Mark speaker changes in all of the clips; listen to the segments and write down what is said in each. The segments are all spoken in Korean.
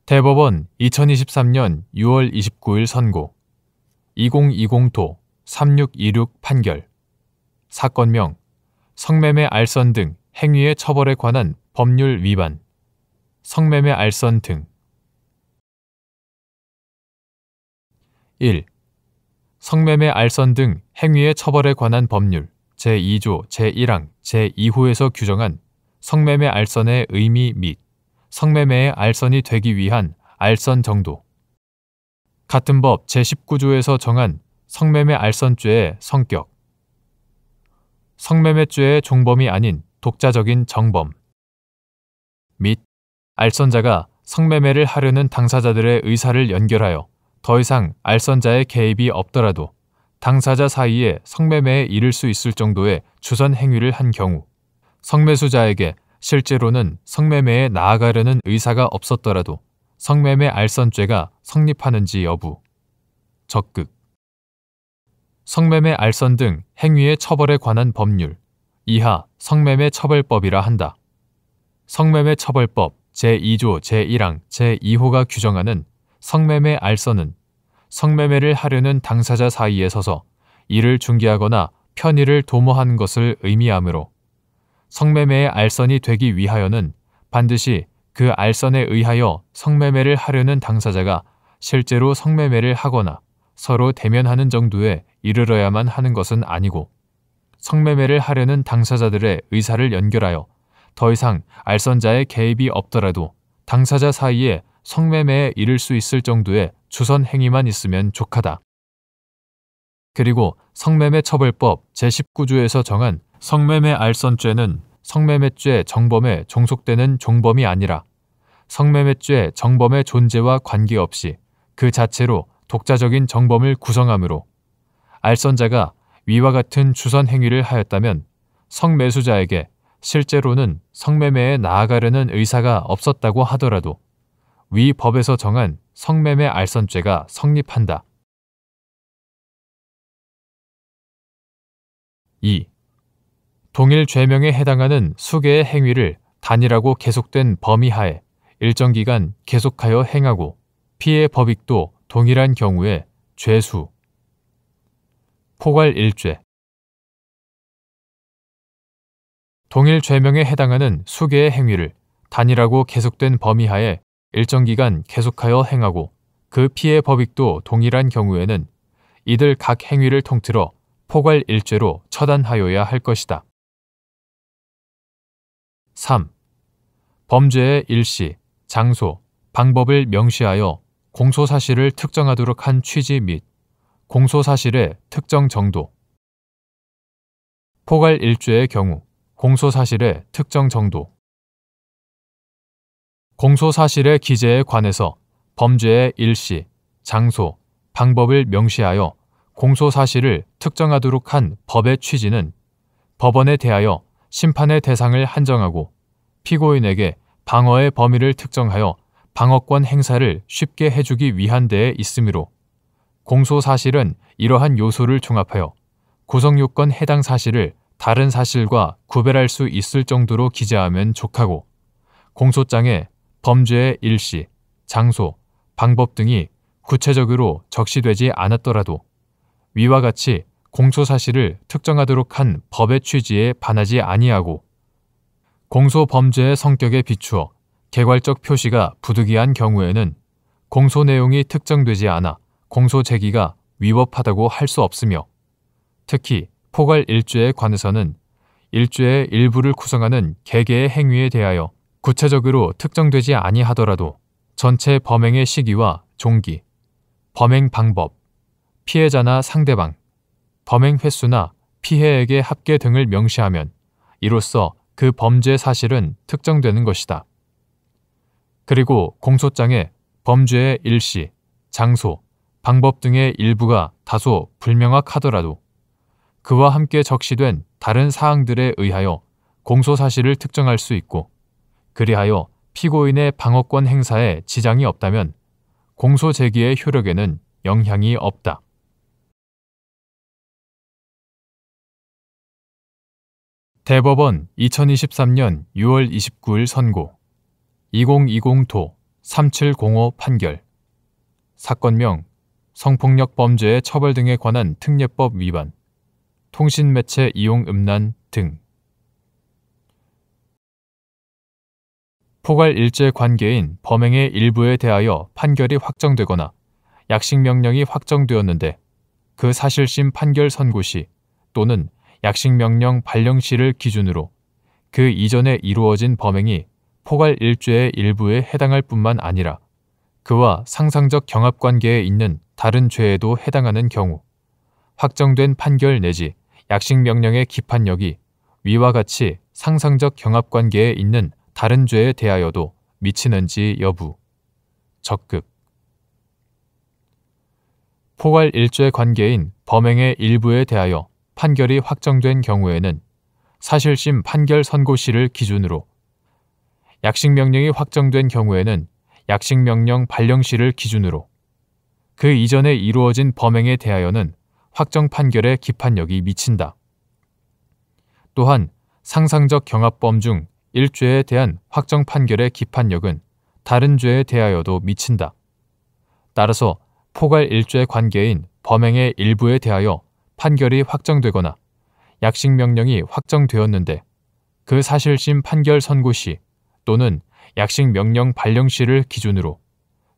Speaker 1: 대법원 2023년 6월 29일 선고 2020도 3626 판결 사건명 성매매 알선 등 행위의 처벌에 관한 법률 위반 성매매 알선 등 1. 성매매 알선 등 행위의 처벌에 관한 법률 제2조 제1항 제2호에서 규정한 성매매 알선의 의미 및 성매매의 알선이 되기 위한 알선 정도 같은 법 제19조에서 정한 성매매 알선죄의 성격 성매매죄의 종범이 아닌 독자적인 정범 및 알선자가 성매매를 하려는 당사자들의 의사를 연결하여 더 이상 알선자의 개입이 없더라도 당사자 사이에 성매매에 이를 수 있을 정도의 주선 행위를 한 경우 성매수자에게 실제로는 성매매에 나아가려는 의사가 없었더라도 성매매 알선죄가 성립하는지 여부 적극 성매매 알선 등 행위의 처벌에 관한 법률 이하 성매매 처벌법이라 한다. 성매매 처벌법 제2조 제1항 제2호가 규정하는 성매매 알선은 성매매를 하려는 당사자 사이에 서서 이를 중개하거나 편의를 도모한 것을 의미하므로 성매매의 알선이 되기 위하여는 반드시 그 알선에 의하여 성매매를 하려는 당사자가 실제로 성매매를 하거나 서로 대면하는 정도에 이르러야만 하는 것은 아니고 성매매를 하려는 당사자들의 의사를 연결하여 더 이상 알선자의 개입이 없더라도 당사자 사이에 성매매에 이를 수 있을 정도의 주선 행위만 있으면 족하다. 그리고 성매매 처벌법 제19조에서 정한 성매매 알선죄는 성매매죄 정범에 종속되는 종범이 아니라 성매매죄 정범의 존재와 관계없이 그 자체로 독자적인 정범을 구성하므로 알선자가 위와 같은 주선 행위를 하였다면 성매수자에게 실제로는 성매매에 나아가려는 의사가 없었다고 하더라도 위 법에서 정한 성매매 알선죄가 성립한다. 2. 동일 죄명에 해당하는 수개의 행위를 단일하고 계속된 범위 하에 일정 기간 계속하여 행하고 피해 법익도 동일한 경우에 죄수 포괄일죄 동일 죄명에 해당하는 수개의 행위를 단일하고 계속된 범위 하에 일정 기간 계속하여 행하고 그 피해 법익도 동일한 경우에는 이들 각 행위를 통틀어 포괄일죄로 처단하여야 할 것이다. 3. 범죄의 일시, 장소, 방법을 명시하여 공소사실을 특정하도록 한 취지 및 공소사실의 특정 정도 포괄일죄의 경우 공소사실의 특정 정도 공소사실의 기재에 관해서 범죄의 일시, 장소, 방법을 명시하여 공소사실을 특정하도록 한 법의 취지는 법원에 대하여 심판의 대상을 한정하고 피고인에게 방어의 범위를 특정하여 방어권 행사를 쉽게 해주기 위한 데에 있으므로 공소사실은 이러한 요소를 종합하여 구성요건 해당 사실을 다른 사실과 구별할 수 있을 정도로 기재하면 족하고 공소장에 범죄의 일시, 장소, 방법 등이 구체적으로 적시되지 않았더라도 위와 같이 공소사실을 특정하도록 한 법의 취지에 반하지 아니하고 공소범죄의 성격에 비추어 개괄적 표시가 부득이한 경우에는 공소 내용이 특정되지 않아 공소 제기가 위법하다고 할 수 없으며 특히 포괄일죄에 관해서는 일죄의 일부를 구성하는 개개의 행위에 대하여 구체적으로 특정되지 아니하더라도 전체 범행의 시기와 종기, 범행 방법, 피해자나 상대방, 범행 횟수나 피해액의 합계 등을 명시하면 이로써 그 범죄 사실은 특정되는 것이다. 그리고 공소장에 범죄의 일시, 장소, 방법 등의 일부가 다소 불명확하더라도 그와 함께 적시된 다른 사항들에 의하여 공소사실을 특정할 수 있고 그리하여 피고인의 방어권 행사에 지장이 없다면 공소 제기의 효력에는 영향이 없다. 대법원 2023년 6월 29일 선고 2020도 3705 판결. 사건명 성폭력 범죄의 처벌 등에 관한 특례법 위반, 통신매체 이용 음란 등. 포괄일죄 관계인 범행의 일부에 대하여 판결이 확정되거나 약식명령이 확정되었는데 그 사실심 판결 선고 시 또는 약식명령 발령 시를 기준으로 그 이전에 이루어진 범행이 포괄일죄의 일부에 해당할 뿐만 아니라 그와 상상적 경합관계에 있는 다른 죄에도 해당하는 경우 확정된 판결 내지 약식명령의 기판력이 위와 같이 상상적 경합관계에 있는 다른 죄에 대하여도 미치는지 여부. 적극. 포괄일죄 관계인 범행의 일부에 대하여 판결이 확정된 경우에는 사실심 판결 선고 시를 기준으로, 약식명령이 확정된 경우에는 약식명령 발령 시를 기준으로 그 이전에 이루어진 범행에 대하여는 확정 판결의 기판력이 미친다. 또한 상상적 경합범 중 1죄에 대한 확정 판결의 기판력은 다른 죄에 대하여도 미친다. 따라서 포괄일죄 관계인 범행의 일부에 대하여 판결이 확정되거나 약식명령이 확정되었는데 그 사실심 판결 선고 시 또는 약식명령 발령 시를 기준으로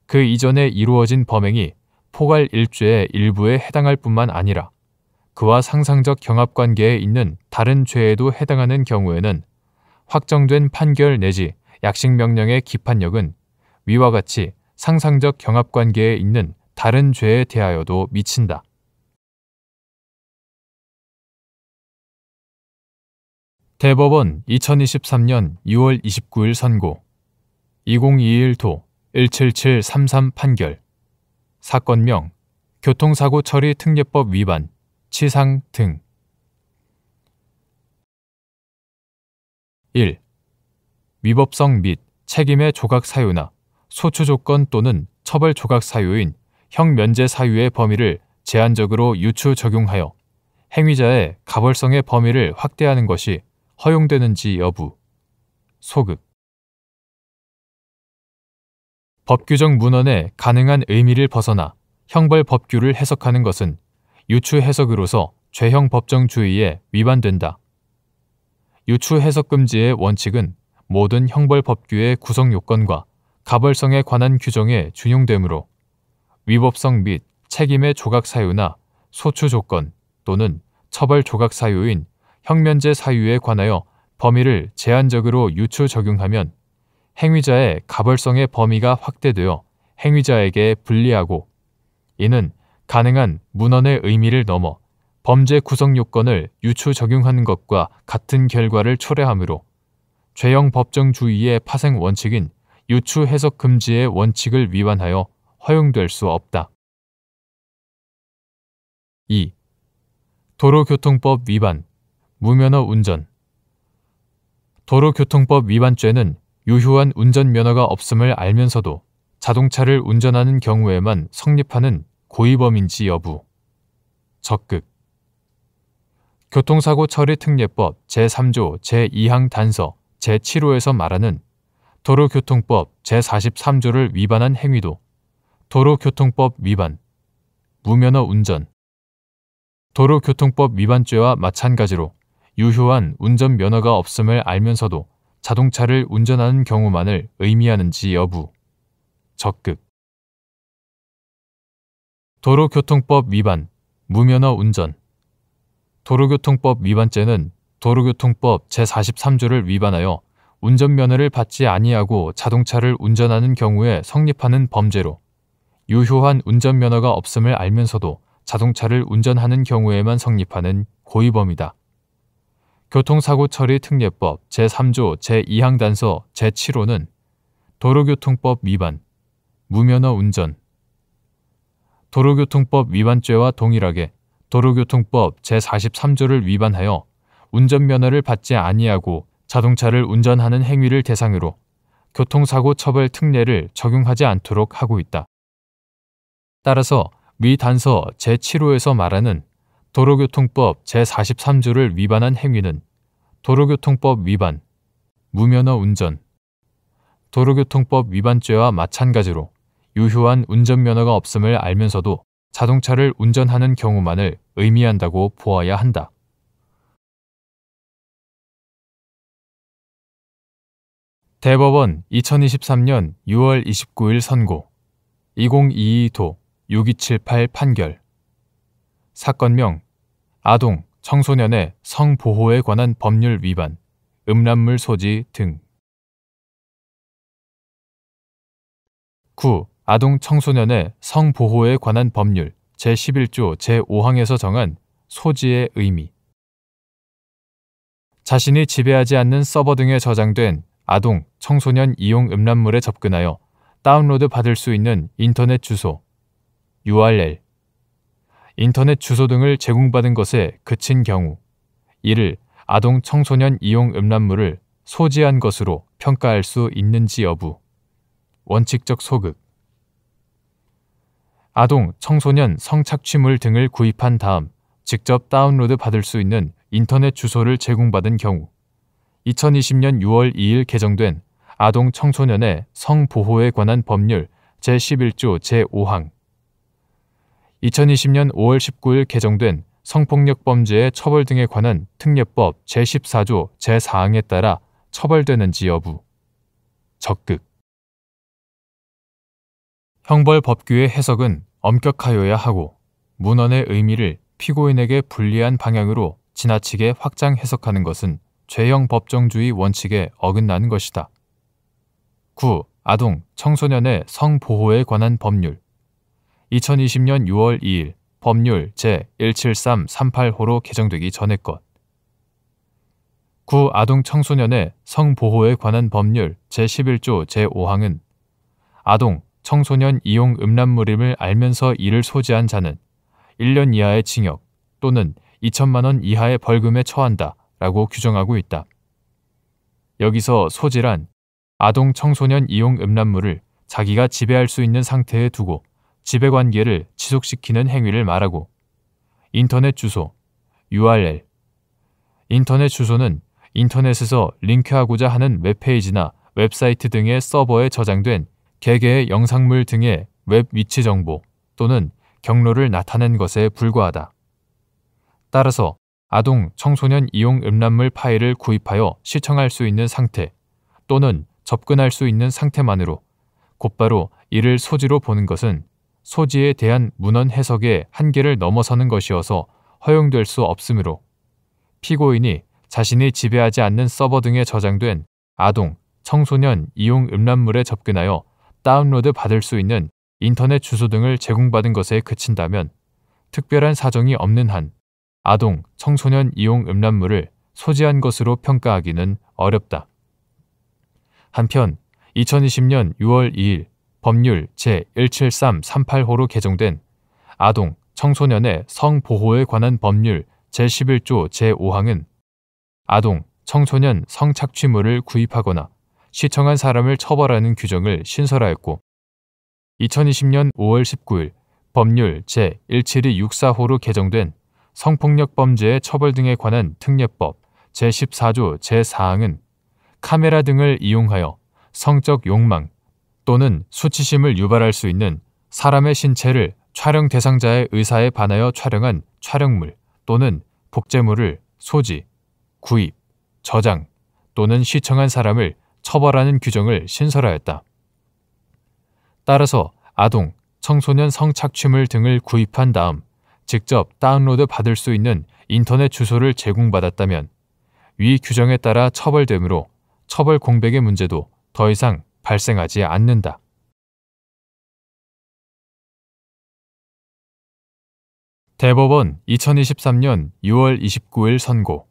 Speaker 1: 그 이전에 이루어진 범행이 포괄일죄의 일부에 해당할 뿐만 아니라 그와 상상적 경합관계에 있는 다른 죄에도 해당하는 경우에는 확정된 판결 내지 약식명령의 기판력은 위와 같이 상상적 경합관계에 있는 다른 죄에 대하여도 미친다. 대법원 2023년 6월 29일 선고 2021도 17733 판결. 사건명 교통사고 처리 특례법 위반, 치상 등. 1. 위법성 및 책임의 조각 사유나 소추 조건 또는 처벌 조각 사유인 형면제 사유의 범위를 제한적으로 유추 적용하여 행위자의 가벌성의 범위를 확대하는 것이 허용되는지 여부. 소극. 법규적 문헌의 가능한 의미를 벗어나 형벌 법규를 해석하는 것은 유추 해석으로서 죄형 법정주의에 위반된다. 유추 해석 금지의 원칙은 모든 형벌 법규의 구성 요건과 가벌성에 관한 규정에 준용되므로 위법성 및 책임의 조각 사유나 소추 조건 또는 처벌 조각 사유인 형면제 사유에 관하여 범위를 제한적으로 유추 적용하면 행위자의 가벌성의 범위가 확대되어 행위자에게 불리하고 이는 가능한 문헌의 의미를 넘어 범죄 구성 요건을 유추 적용하는 것과 같은 결과를 초래하므로 죄형 법정주의의 파생 원칙인 유추 해석 금지의 원칙을 위반하여 허용될 수 없다. 2. 도로교통법 위반, 무면허 운전. 도로교통법 위반죄는 유효한 운전면허가 없음을 알면서도 자동차를 운전하는 경우에만 성립하는 고의범인지 여부. 적극. 교통사고 처리 특례법 제3조 제2항 단서 제7호에서 말하는 도로교통법 제43조를 위반한 행위도 도로교통법 위반, 무면허 운전. 도로교통법 위반죄와 마찬가지로 유효한 운전면허가 없음을 알면서도 자동차를 운전하는 경우만을 의미하는지 여부. 적극. 도로교통법 위반, 무면허 운전. 도로교통법 위반죄는 도로교통법 제43조를 위반하여 운전면허를 받지 아니하고 자동차를 운전하는 경우에 성립하는 범죄로 유효한 운전면허가 없음을 알면서도 자동차를 운전하는 경우에만 성립하는 고의범이다. 교통사고 처리 특례법 제3조 제2항 단서 제7호는 도로교통법 위반, 무면허 운전. 도로교통법 위반죄와 동일하게 도로교통법 제43조를 위반하여 운전면허를 받지 아니하고 자동차를 운전하는 행위를 대상으로 교통사고 처벌 특례를 적용하지 않도록 하고 있다. 따라서 위 단서 제7호에서 말하는 도로교통법 제43조를 위반한 행위는 도로교통법 위반, 무면허 운전, 도로교통법 위반죄와 마찬가지로 유효한 운전면허가 없음을 알면서도 자동차를 운전하는 경우만을 의미한다고 보아야 한다. 대법원 2023년 6월 29일 선고 2022도 6278 판결 사건명 아동, 청소년의 성보호에 관한 법률 위반, 음란물 소지 등 9. 아동, 청소년의 성보호에 관한 법률 제11조 제5항에서 정한 소지의 의미 자신이 지배하지 않는 서버 등에 저장된 아동, 청소년 이용 음란물에 접근하여 다운로드 받을 수 있는 인터넷 주소 URL 인터넷 주소 등을 제공받은 것에 그친 경우 이를 아동, 청소년 이용 음란물을 소지한 것으로 평가할 수 있는지 여부 원칙적 소극 아동, 청소년 성착취물 등을 구입한 다음 직접 다운로드 받을 수 있는 인터넷 주소를 제공받은 경우 2020년 6월 2일 개정된 아동, 청소년의 성보호에 관한 법률 제11조 제5항 2020년 5월 19일 개정된 성폭력범죄의 처벌 등에 관한 특례법 제14조 제4항에 따라 처벌되는지 여부 적극 형벌법규의 해석은 엄격하여야 하고 문헌의 의미를 피고인에게 불리한 방향으로 지나치게 확장 해석하는 것은 죄형 법정주의 원칙에 어긋나는 것이다. 9. 아동, 청소년의 성보호에 관한 법률 2020년 6월 2일 법률 제17338호로 개정되기 전의 것 9. 아동, 청소년의 성보호에 관한 법률 제11조 제5항은 아동, 청소년 이용 음란물임을 알면서 이를 소지한 자는 1년 이하의 징역 또는 2천만 원 이하의 벌금에 처한다 라고 규정하고 있다. 여기서 소지란 아동, 청소년 이용 음란물을 자기가 지배할 수 있는 상태에 두고 지배관계를 지속시키는 행위를 말하고 인터넷 주소, URL 인터넷 주소는 인터넷에서 링크하고자 하는 웹페이지나 웹사이트 등의 서버에 저장된 개개의 영상물 등의 웹 위치 정보 또는 경로를 나타낸 것에 불과하다. 따라서 아동, 청소년 이용 음란물 파일을 구입하여 시청할 수 있는 상태 또는 접근할 수 있는 상태만으로 곧바로 이를 소지로 보는 것은 소지에 대한 문헌 해석의 한계를 넘어서는 것이어서 허용될 수 없으므로 피고인이 자신이 지배하지 않는 서버 등에 저장된 아동, 청소년 이용 음란물에 접근하여 다운로드 받을 수 있는 인터넷 주소 등을 제공받은 것에 그친다면 특별한 사정이 없는 한 아동, 청소년 이용 음란물을 소지한 것으로 평가하기는 어렵다. 한편 2020년 6월 2일 법률 제17338호로 개정된 아동, 청소년의 성보호에 관한 법률 제11조 제5항은 아동, 청소년 성착취물을 구입하거나 시청한 사람을 처벌하는 규정을 신설하였고 2020년 5월 19일 법률 제17264호로 개정된 성폭력범죄의 처벌 등에 관한 특례법 제14조 제4항은 카메라 등을 이용하여 성적 욕망 또는 수치심을 유발할 수 있는 사람의 신체를 촬영 대상자의 의사에 반하여 촬영한 촬영물 또는 복제물을 소지, 구입, 저장 또는 시청한 사람을 처벌하는 규정을 신설하였다. 따라서 아동, 청소년 성착취물 등을 구입한 다음 직접 다운로드 받을 수 있는 인터넷 주소를 제공받았다면 위 규정에 따라 처벌되므로 처벌 공백의 문제도 더 이상 발생하지 않는다. 대법원 2023년 6월 29일 선고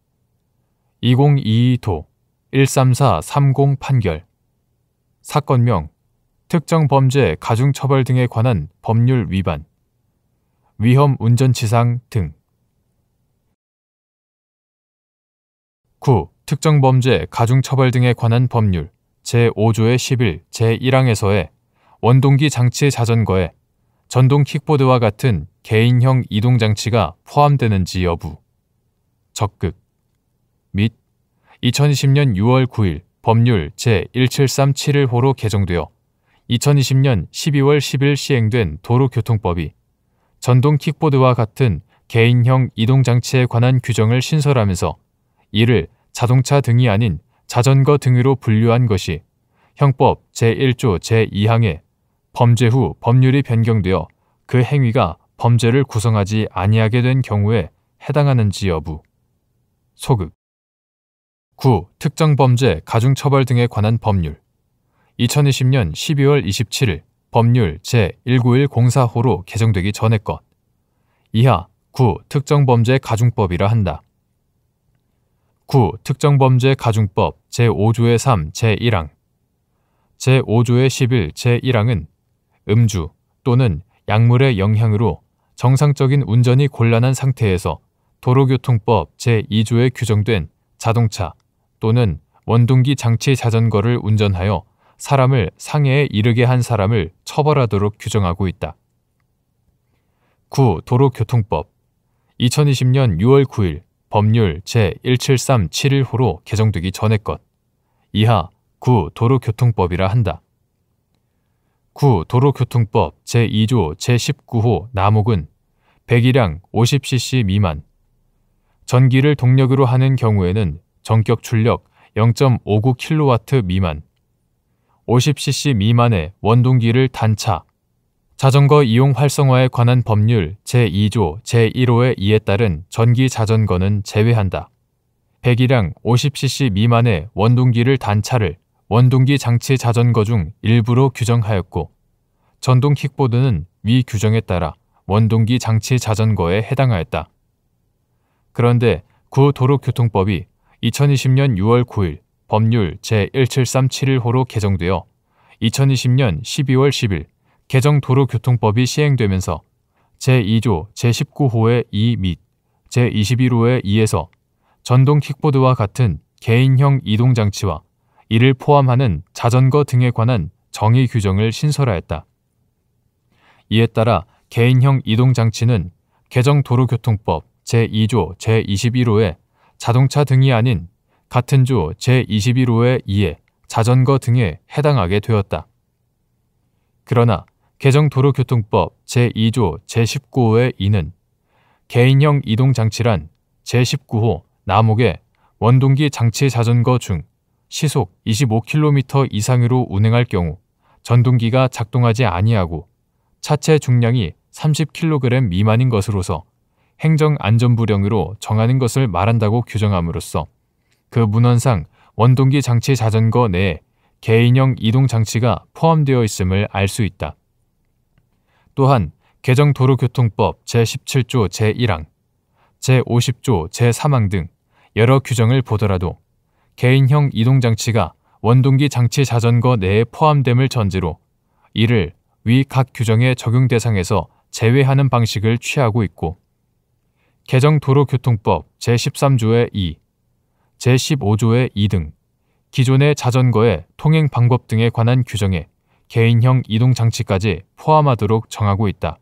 Speaker 1: 2022도 13430 판결 사건명 특정 범죄 가중처벌 등에 관한 법률 위반 위험 운전치상 등 9. 특정 범죄 가중처벌 등에 관한 법률 제5조의 11 제1항에서의 원동기 장치 자전거에 전동 킥보드와 같은 개인형 이동장치가 포함되는지 여부 적극 및 2020년 6월 9일 법률 제1737호로 개정되어 2020년 12월 10일 시행된 도로교통법이 전동 킥보드와 같은 개인형 이동장치에 관한 규정을 신설하면서 이를 자동차 등이 아닌 자전거 등으로 분류한 것이 형법 제1조 제2항에 범죄 후 법률이 변경되어 그 행위가 범죄를 구성하지 아니하게 된 경우에 해당하는지 여부. 소극. 9. 특정범죄 가중처벌 등에 관한 법률 2020년 12월 27일 법률 제19104호로 개정되기 전의 것. 이하 9. 특정범죄 가중법이라 한다. 9. 특정범죄 가중법 제5조의 3 제1항 제5조의 11 제1항은 음주 또는 약물의 영향으로 정상적인 운전이 곤란한 상태에서 도로교통법 제2조에 규정된 자동차 또는 원동기 장치 자전거를 운전하여 사람을 상해에 이르게 한 사람을 처벌하도록 규정하고 있다. 9. 도로교통법 2020년 6월 9일 법률 제17371호로 개정되기 전의 것. 이하 9. 도로교통법이라 한다. 9. 도로교통법 제2조 제19호 나목은 배기량 50cc 미만, 전기를 동력으로 하는 경우에는 전격 출력 0.59kW 미만, 50cc 미만의 원동기를 단차, 자전거 이용 활성화에 관한 법률 제2조 제1호의 2에 따른 전기 자전거는 제외한다. 배기량 50cc 미만의 원동기를 단차를 원동기 장치 자전거 중 일부로 규정하였고, 전동 킥보드는 위 규정에 따라 원동기 장치 자전거에 해당하였다. 그런데 구도로교통법이 2020년 6월 9일 법률 제17371호로 개정되어 2020년 12월 10일 개정 도로교통법이 시행되면서 제2조 제19호의 2 및 제21호의 2에서 전동 킥보드와 같은 개인형 이동장치와 이를 포함하는 자전거 등에 관한 정의 규정을 신설하였다. 이에 따라 개인형 이동장치는 개정 도로교통법 제2조 제21호의 자동차 등이 아닌 같은 조 제21호의 2의 자전거 등에 해당하게 되었다. 그러나 개정 도로교통법 제2조 제19호의 2는 개인형 이동장치란 제19호 나목의 원동기 장치 자전거 중 시속 25km 이상으로 운행할 경우 전동기가 작동하지 아니하고 차체 중량이 30kg 미만인 것으로서 행정안전부령으로 정하는 것을 말한다고 규정함으로써 그 문헌상 원동기 장치 자전거 내에 개인형 이동장치가 포함되어 있음을 알 수 있다. 또한 개정 도로교통법 제17조 제1항, 제50조 제3항 등 여러 규정을 보더라도 개인형 이동장치가 원동기 장치 자전거 내에 포함됨을 전제로 이를 위 각 규정의 적용 대상에서 제외하는 방식을 취하고 있고, 개정 도로교통법 제13조의 2, 제15조의 2 등 기존의 자전거의 통행 방법 등에 관한 규정에 개인형 이동장치까지 포함하도록 정하고 있다.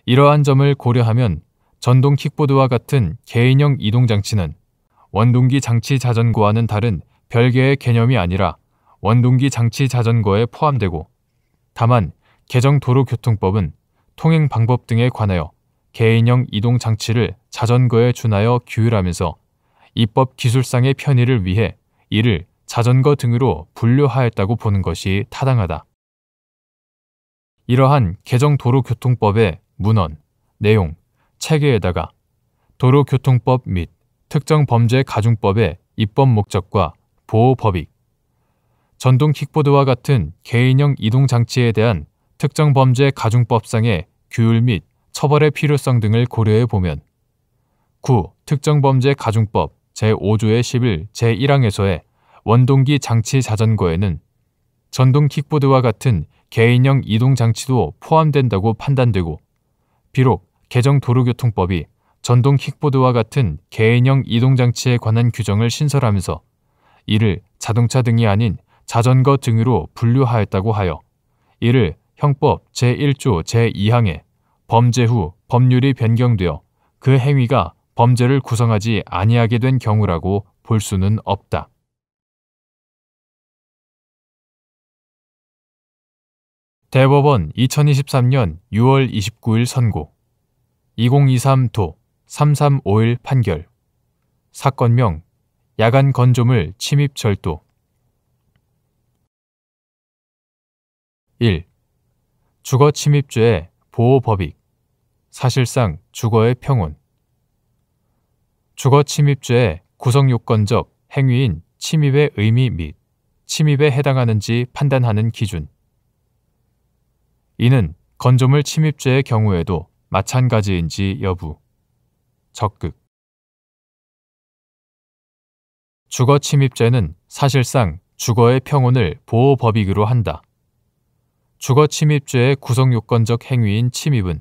Speaker 1: 이러한 점을 고려하면 전동 킥보드와 같은 개인형 이동장치는 원동기 장치 자전거와는 다른 별개의 개념이 아니라 원동기 장치 자전거에 포함되고, 다만 개정 도로교통법은 통행 방법 등에 관하여 개인형 이동장치를 자전거에 준하여 규율하면서 입법 기술상의 편의를 위해 이를 자전거 등으로 분류하였다고 보는 것이 타당하다. 이러한 개정 도로교통법의 문헌, 내용, 체계에다가 도로교통법 및 특정범죄 가중법의 입법 목적과 보호 법익, 전동 킥보드와 같은 개인형 이동장치에 대한 특정범죄 가중법상의 규율 및 처벌의 필요성 등을 고려해 보면 9. 특정범죄 가중법 제5조의 11 제1항에서의 원동기 장치 자전거에는 전동 킥보드와 같은 개인형 이동장치도 포함된다고 판단되고, 비록 개정 도로교통법이 전동 킥보드와 같은 개인형 이동장치에 관한 규정을 신설하면서 이를 자동차 등이 아닌 자전거 등으로 분류하였다고 하여 이를 형법 제1조 제2항에 범죄 후 법률이 변경되어 그 행위가 범죄를 구성하지 아니하게 된 경우라고 볼 수는 없다. 대법원 2023년 6월 29일 선고 2023도 3351 판결 사건명 야간 건조물 침입 절도 1. 주거 침입죄 보호법익 사실상 주거의 평온 주거 침입죄의 구성요건적 행위인 침입의 의미 및 침입에 해당하는지 판단하는 기준 이는 건조물 침입죄의 경우에도 마찬가지인지 여부 적극 주거 침입죄는 사실상 주거의 평온을 보호법익으로 한다. 주거 침입죄의 구성요건적 행위인 침입은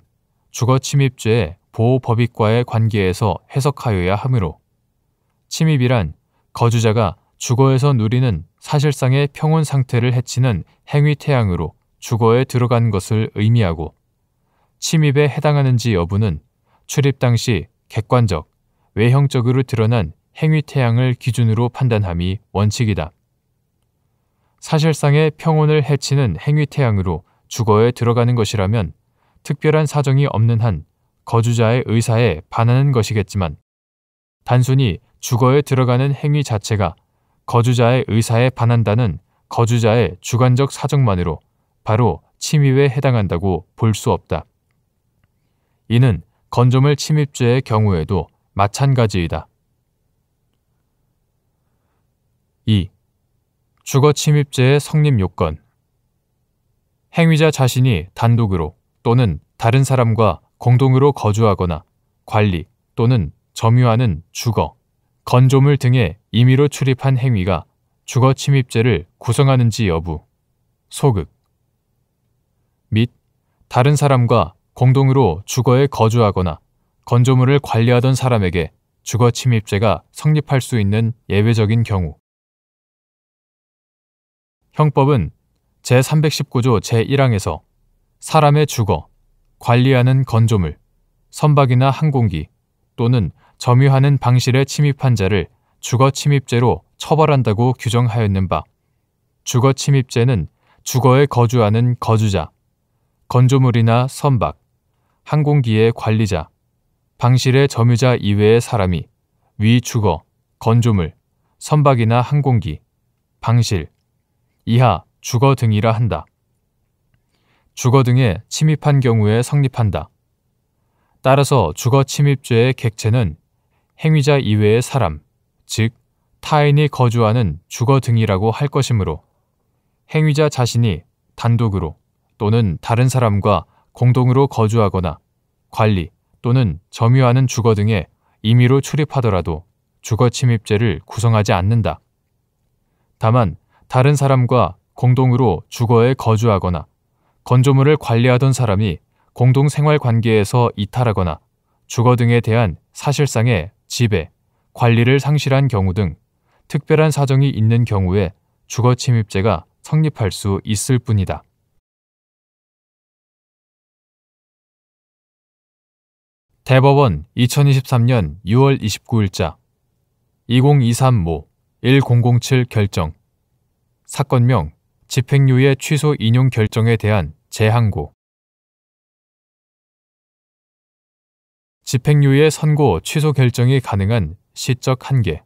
Speaker 1: 주거 침입죄의 보호법익과의 관계에서 해석하여야 하므로 침입이란 거주자가 주거에서 누리는 사실상의 평온 상태를 해치는 행위 태양으로 주거에 들어간 것을 의미하고 침입에 해당하는지 여부는 출입 당시 객관적, 외형적으로 드러난 행위 태양을 기준으로 판단함이 원칙이다. 사실상의 평온을 해치는 행위 태양으로 주거에 들어가는 것이라면 특별한 사정이 없는 한 거주자의 의사에 반하는 것이겠지만 단순히 주거에 들어가는 행위 자체가 거주자의 의사에 반한다는 거주자의 주관적 사정만으로 바로 침입에 해당한다고 볼 수 없다. 이는 건조물 침입죄의 경우에도 마찬가지이다. 2. 주거 침입죄의 성립 요건 행위자 자신이 단독으로 또는 다른 사람과 공동으로 거주하거나 관리 또는 점유하는 주거, 건조물 등의 임의로 출입한 행위가 주거 침입죄를 구성하는지 여부, 소극 및 다른 사람과 공동으로 주거에 거주하거나 건조물을 관리하던 사람에게 주거 침입죄가 성립할 수 있는 예외적인 경우 형법은 제319조 제1항에서 사람의 주거, 관리하는 건조물, 선박이나 항공기 또는 점유하는 방실에 침입한 자를 주거 침입죄로 처벌한다고 규정하였는 바 주거 침입죄는 주거에 거주하는 거주자, 건조물이나 선박, 항공기의 관리자, 방실의 점유자 이외의 사람이 위 주거, 건조물, 선박이나 항공기, 방실, 이하 주거 등이라 한다. 주거 등에 침입한 경우에 성립한다. 따라서 주거 침입죄의 객체는 행위자 이외의 사람, 즉 타인이 거주하는 주거 등이라고 할 것이므로 행위자 자신이 단독으로 또는 다른 사람과 공동으로 거주하거나 관리 또는 점유하는 주거 등에 임의로 출입하더라도 주거 침입죄를 구성하지 않는다. 다만 다른 사람과 공동으로 주거에 거주하거나 건조물을 관리하던 사람이 공동생활 관계에서 이탈하거나 주거 등에 대한 사실상의 지배, 관리를 상실한 경우 등 특별한 사정이 있는 경우에 주거 침입죄가 성립할 수 있을 뿐이다. 대법원 2023년 6월 29일자 2023모 1007 결정 사건명 집행유예 취소 인용 결정에 대한 재항고 집행유예 선고 취소 결정이 가능한 시적 한계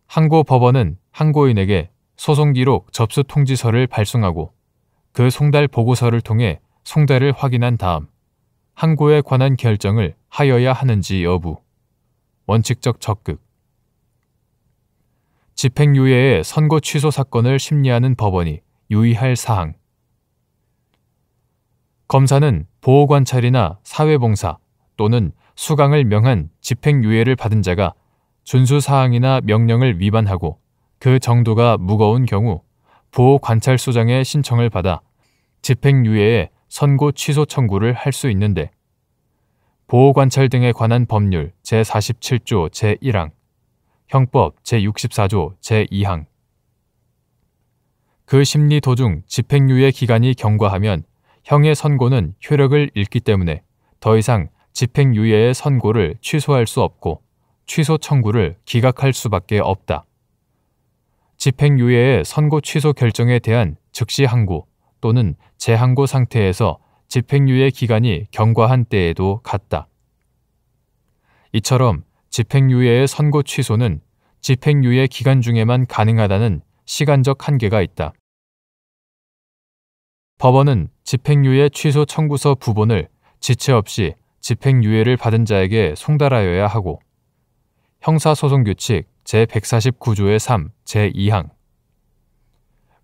Speaker 1: 항고 법원은 항고인에게 소송기록 접수 통지서를 발송하고 그 송달 보고서를 통해 송달을 확인한 다음 항고에 관한 결정을 하여야 하는지 여부 원칙적 적극 집행유예의 선고 취소 사건을 심리하는 법원이 유의할 사항 검사는 보호관찰이나 사회봉사 또는 수강을 명한 집행유예를 받은 자가 준수사항이나 명령을 위반하고 그 정도가 무거운 경우 보호관찰소장의 신청을 받아 집행유예의 선고 취소 청구를 할 수 있는데 보호관찰 등에 관한 법률 제47조 제1항, 형법 제64조 제2항 그 심리 도중 집행유예 기간이 경과하면 형의 선고는 효력을 잃기 때문에 더 이상 집행유예의 선고를 취소할 수 없고 취소 청구를 기각할 수밖에 없다. 집행유예의 선고 취소 결정에 대한 즉시 항고 또는 재항고 상태에서 집행유예 기간이 경과한 때에도 같다. 이처럼 집행유예의 선고 취소는 집행유예 기간 중에만 가능하다는 시간적 한계가 있다. 법원은 집행유예 취소 청구서 부본을 지체 없이 집행유예를 받은 자에게 송달하여야 하고 형사소송규칙 제149조의 3, 제2항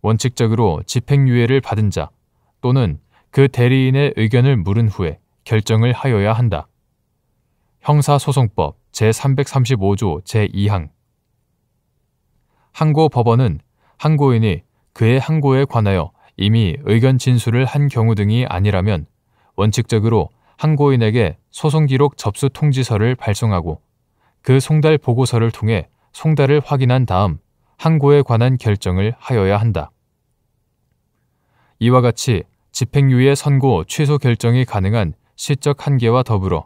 Speaker 1: 원칙적으로 집행유예를 받은 자 또는 그 대리인의 의견을 물은 후에 결정을 하여야 한다. 형사소송법 제335조 제2항 항고법원은 항고인이 그의 항고에 관하여 이미 의견 진술을 한 경우 등이 아니라면 원칙적으로 항고인에게 소송기록 접수 통지서를 발송하고 그 송달 보고서를 통해 송달을 확인한 다음 항고에 관한 결정을 하여야 한다. 이와 같이 집행유예 선고 취소 결정이 가능한 시적 한계와 더불어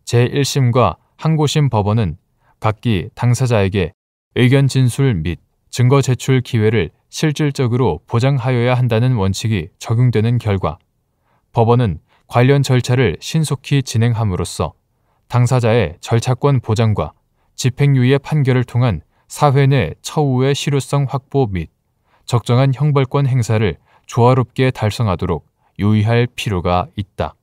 Speaker 1: 제1심과 항고심 법원은 각기 당사자에게 의견 진술 및 증거 제출 기회를 실질적으로 보장하여야 한다는 원칙이 적용되는 결과 법원은 관련 절차를 신속히 진행함으로써 당사자의 절차권 보장과 집행유예 판결을 통한 사회 내 처우의 실효성 확보 및 적정한 형벌권 행사를 조화롭게 달성하도록 유의할 필요가 있다.